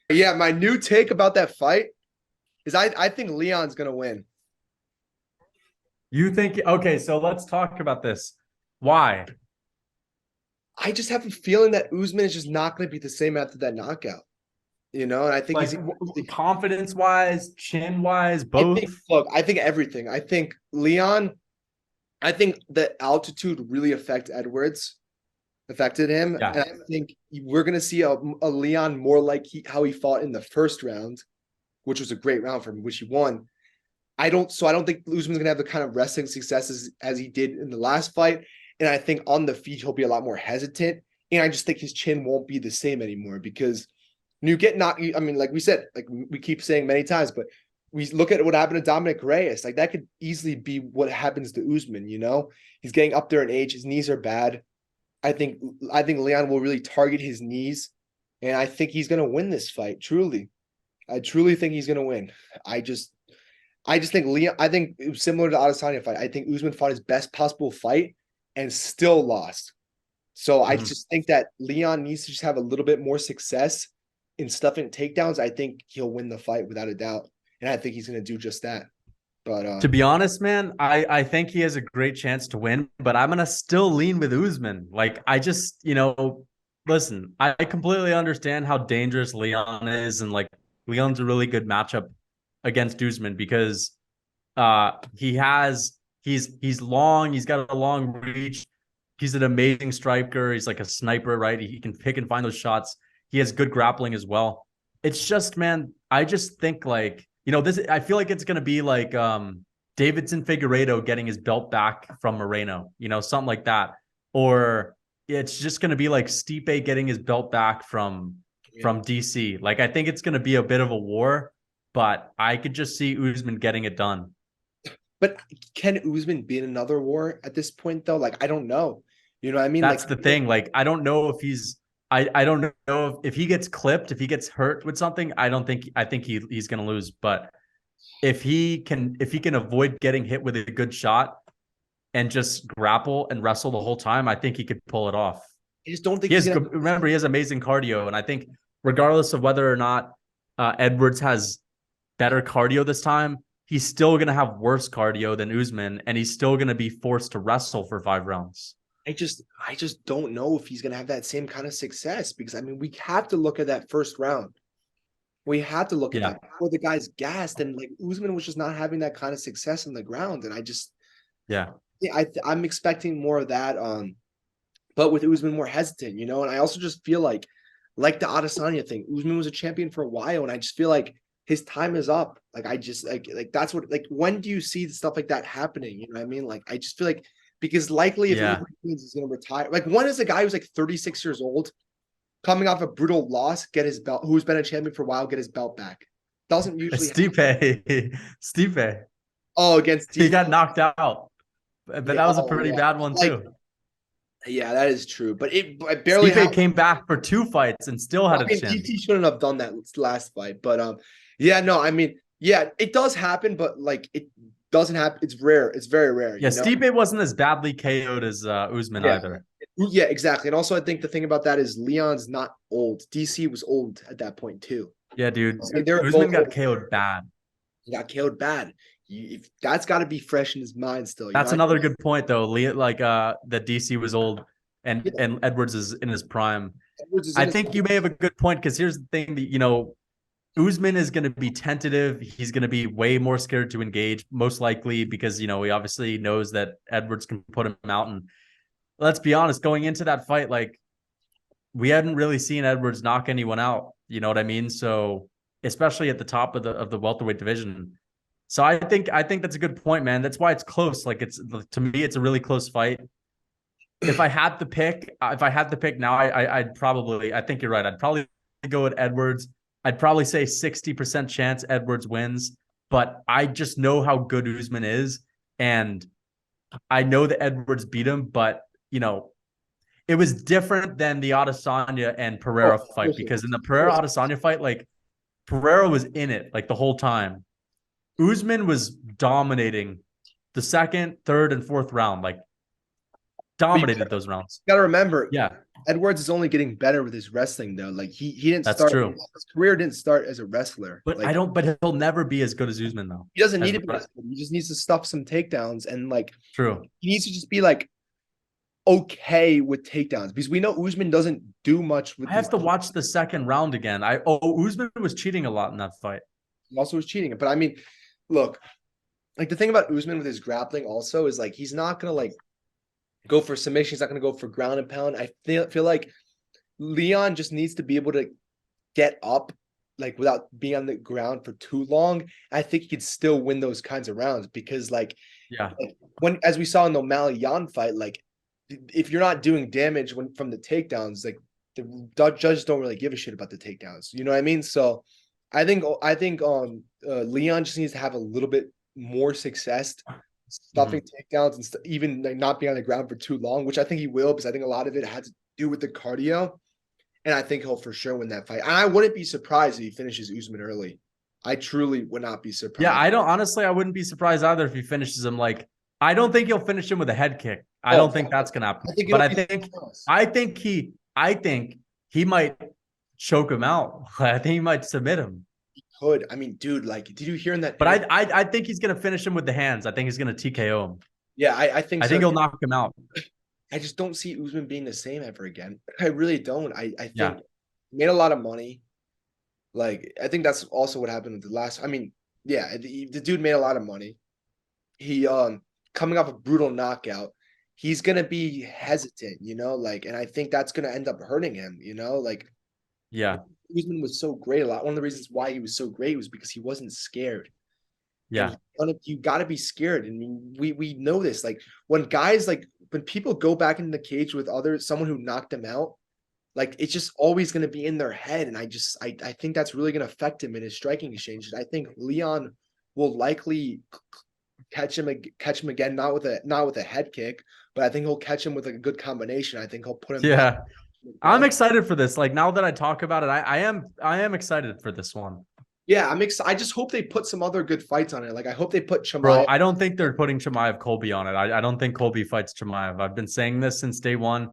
Yeah, my new take about that fight is I think Leon's gonna win. You think, okay, so let's talk about this. Why? I just have a feeling that Usman is just not gonna be the same after that knockout. And I think Like confidence wise, chin wise, both? I think everything. I think the altitude really affected him. Yeah. And I think we're gonna see a Leon more like how he fought in the first round, which was a great round for him, which he won. I don't think Usman's gonna have the kind of wrestling successes as he did in the last fight. And I think on the feet he'll be a lot more hesitant. And I just think his chin won't be the same anymore because when you get knocked, I mean, like we said, like we keep saying many times, but we look at what happened to Dominic Reyes. Like that could easily be what happens to Usman. He's getting up there in age, his knees are bad. I think I think Leon will really target his knees, and I think he's gonna win this fight. Truly. I truly think he's gonna win. I just I just think Leon. I think it was similar to the Adesanya fight. I think Usman fought his best possible fight and still lost. So I Mhm. just think that Leon needs to just have a little bit more success in stuffing takedowns. I think he'll win the fight without a doubt, and I think he's going to do just that. But To be honest, man, I think he has a great chance to win, but I'm gonna still lean with Usman. Like I just, listen, I completely understand how dangerous Leon is, and like Leon's a really good matchup against Usman because he's long, he's got a long reach, he's an amazing striker, he's like a sniper, right? He can pick and find those shots. He has good grappling as well. It's just, man, I just think like, this I feel like it's gonna be like Davidson Figueiredo getting his belt back from Moreno, something like that. Or it's just gonna be like Stipe getting his belt back yeah, from DC. Like I think it's gonna be a bit of a war, but I could just see Usman getting it done. but can Usman be in another war at this point though? Like I don't know. You know what I mean? Like That's the thing. Like, I don't know if I don't know if he gets clipped, if he gets hurt with something, I think he's gonna lose. But if he can avoid getting hit with a good shot and just grapple and wrestle the whole time, I think he could pull it off. I just don't think he's gonna. Remember, he has amazing cardio. And I think regardless of whether or not Edwards has better cardio this time, he's still gonna have worse cardio than Usman, and he's still gonna be forced to wrestle for 5 rounds. I just don't know if he's gonna have that same kind of success because I mean we have to look at that first round. We had to look at Yeah. that before the guys gassed, and like Usman was just not having that kind of success on the ground. And I just, Yeah. yeah, I'm expecting more of that. But with Usman more hesitant. And I also just feel like the Adesanya thing, Usman was a champion for a while, and I just feel like his time is up. Like I just like that's what like when do you see stuff like that happening? You know what I mean? Like I just feel like because likely if Yeah. Usman wins, he's gonna retire. Like when is a guy who's like 36 years old coming off a brutal loss, get his belt, who's been a champion for a while, get his belt back. Doesn't usually happen. Stipe. Stipe. Oh, against He DC. got knocked out. But Yeah, that was a oh pretty yeah. bad one Like, too. yeah, that is true. But it barely Stipe happened. came back for 2 fights and still I had a mean, chin. DC shouldn't have done that last fight. But yeah, no, I mean, yeah, it does happen, but like it doesn't happen. It's rare. It's very rare, Yeah, you know? Stipe wasn't as badly KO'd as Usman Yeah. either. Yeah, exactly. And also I think the thing about that is Leon's not old. DC was old at that point too. Yeah, dude. I mean, they're both Usman got old. KO'd bad. He got killed bad. If that's got to be fresh in his mind still. That's another good point though. Like that DC was old Yeah, and Edwards is in his prime. Edwards is I in his think you may have a good point because here's the thing that Usman is going to be tentative. He's going to be way more scared to engage, most likely because he obviously knows that Edwards can put him out. And let's be honest, going into that fight, like we hadn't really seen Edwards knock anyone out. You know what I mean? So especially at the top of the welterweight division. So I think that's a good point, man. That's why it's close. Like it's to me, it's a really close fight. If I had to pick now, I'd probably I think you're right. I'd probably go with Edwards. I'd probably say 60% chance Edwards wins, but I just know how good Usman is, and I know that Edwards beat him, but it was different than the Adesanya and Oh, Pereira of fight course it because in was. the Of Pereira course. Adesanya fight, like Pereira was in it like the whole time. Usman was dominating the second, third, and fourth round, like But you dominated those rounds. got to remember, Yeah. Edwards is only getting better with his wrestling though. Like he didn't That's start true. his career didn't start as a wrestler. But I Like don't. But he'll never be as good as Usman though. he doesn't need As to be as good. He just needs to stuff some takedowns and like true. he needs to just be like okay with takedowns because we know Usman doesn't do much with I these. have to watch the second round again. Usman was cheating a lot in that fight. He also was cheating. But I mean, look, like the thing about Usman with his grappling also is like he's not gonna like go for submission. He's not gonna go for ground and pound. I feel like Leon just needs to be able to get up like without being on the ground for too long. I think he could still win those kinds of rounds because Yeah. like when as we saw in the O'Malley Yan fight, like if you're not doing damage when from the takedowns, like the judges don't really give a shit about the takedowns. You know what I mean? So I think Leon just needs to have a little bit more success stuffing takedowns and even like not being on the ground for too long, which I think he will because I think a lot of it had to do with the cardio. And I think he'll for sure win that fight. And I wouldn't be surprised if he finishes Usman early. I truly would not be surprised. Yeah, I don't honestly. I wouldn't be surprised either if he finishes him. Like, I don't think he'll finish him with a head kick. I don't think that's gonna happen. But I think he might choke him out. I think he might submit him. He could. I mean, dude, like, did you hear in that? But I think he's gonna finish him with the hands. I think he's gonna TKO him. Yeah, I think I so. think he'll knock him out. I just don't see Usman being the same ever again. I really don't. I think Yeah. he made a lot of money. Like, I think that's also what happened with the last. I mean, yeah, the dude made a lot of money. He coming off a brutal knockout, he's gonna be hesitant, you know, like, and I think that's gonna end up hurting him, you know, like Yeah. Usman was so great. One of the reasons why he was so great was because he wasn't scared. Yeah. And you got to be scared. And we know this. Like when guys like when people go back into the cage with someone who knocked them out, like it's just always going to be in their head. And I think that's really going to affect him in his striking exchanges. I think Leon will likely catch him again, not with a head kick, but I think he'll catch him with a good combination. I think he'll put him Yeah. down. I'm excited for this. Like now that I talk about it, I am excited for this one. Yeah, I'm excited. I just hope they put some other good fights on it. Like I hope they put Chimaev. Bro, I don't think they're putting Chimaev Colby on it. I don't think Colby fights Chimaev. I've been saying this since day one.